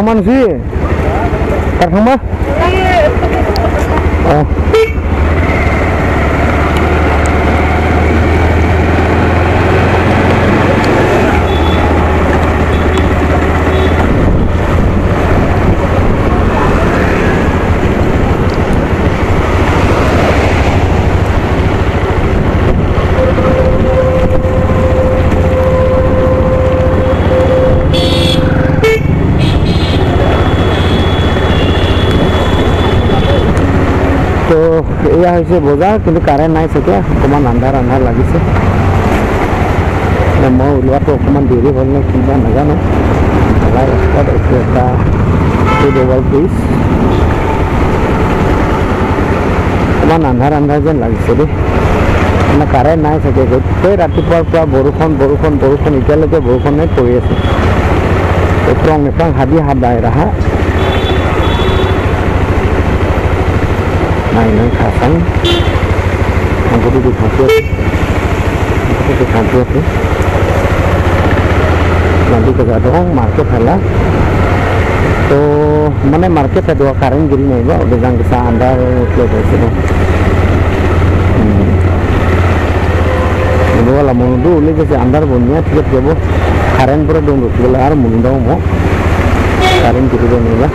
Karman sih, karma. Oh. এয়া হৈছে বজাৰ কিন্তু কাৰেণ্ট নাই চাগে অকণমান আন্ধাৰ আন্ধাৰ লাগিছে মই ওলোৱাটো অকণমান দেৰি হ'ল নে কিবা নাজানো ৰাস্তাত এইটো এটা অভাৰ ব্ৰিজ অকণমান আন্ধাৰ আন্ধাৰ যেন লাগিছে দেই মানে কাৰেণ্ট নাই চাগে গোটেই ৰাতিপুৱাৰ পৰা বৰষুণ বৰষুণ বৰষুণ এতিয়ালৈকে বৰষুণে পৰি আছে এপ্ৰং এপ্ৰং হাবি হাবাই ৰাহা Nah ini kasan aku di kampus nanti ke dong market halah to mana market ada dua karen gini nih ba udah jangan bisa anda lihat di sini ini wala mundu ini jadi andar punya tiap jabo karen pura dong tuh gelar mundu mau karen gitu dong nih ba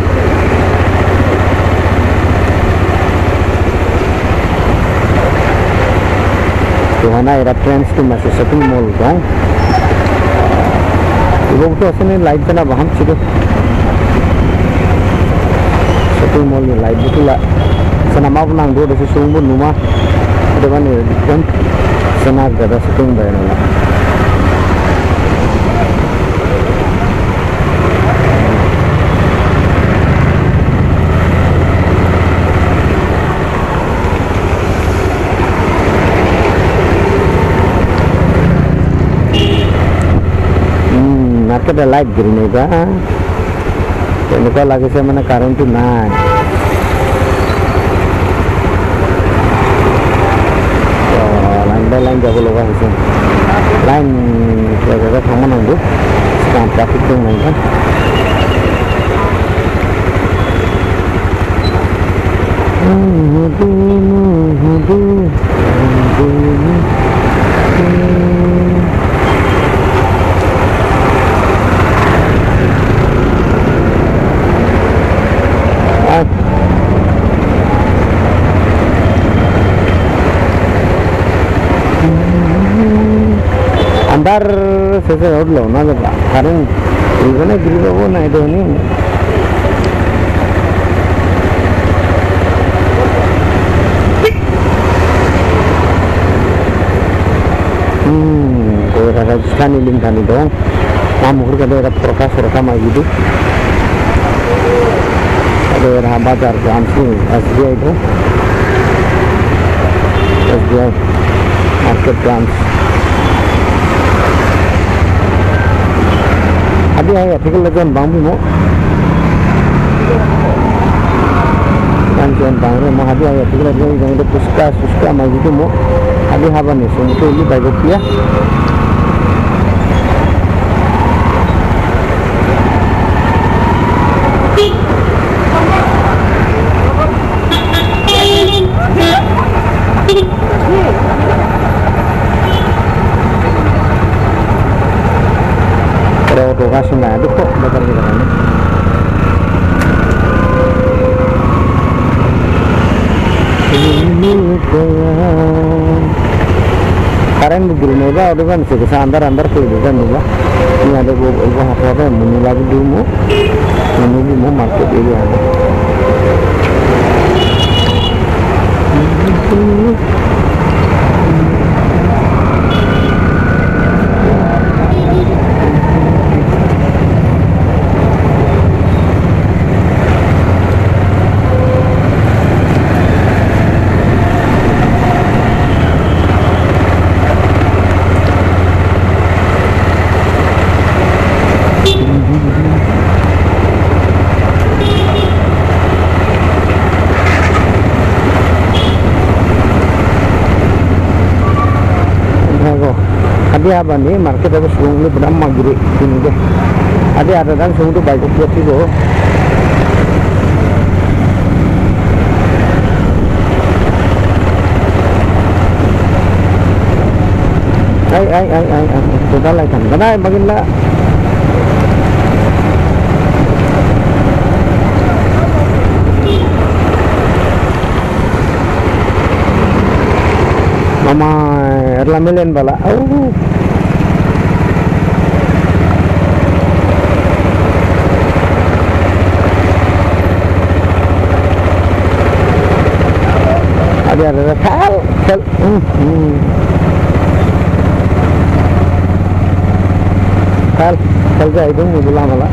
Tuhana era trends to masih shopping mall dong. Ibu tu asal ni light jana baham cido. Shopping mall ni light betul lah. Sana mau nang dua desa sungguh numa. Depan ni kan sana ada shopping bayar lah. Market ada light green juga. Ini kalau lagi saya mana current tu naik. Line by line jago loga sih. Line jaga kamu nunggu. Sekarang traffic tu naik kan. Andar sesuai order na jab current igane giri babo na ido ni ko Rajasthan link tani dong namu hur kada era Prakash Rakama gitu ada era bazar Jamsi SBI itu SBI market branch Adi ayah, tinggal lagi bang mo. Kanjuan bang mo adi ayah, tinggal lagi yang itu suska maju tu mo. Adi haban ni, so itu ini baik dia. Kasih nggak ada kok bakar kita kan karen begini juga udah kan sih andar tuh kan juga ini ada gua apa menu lagi dulu menu mau market ini ada Dia apa nih market apa sebelum ini benar maghrib ini deh ada dan semua tu baik buat itu. Ay, sudah lah kan. Kenapa makin lah? Mama erlamelen bala. Oh. Ada kal. Kal, kal jai itu mudah malah.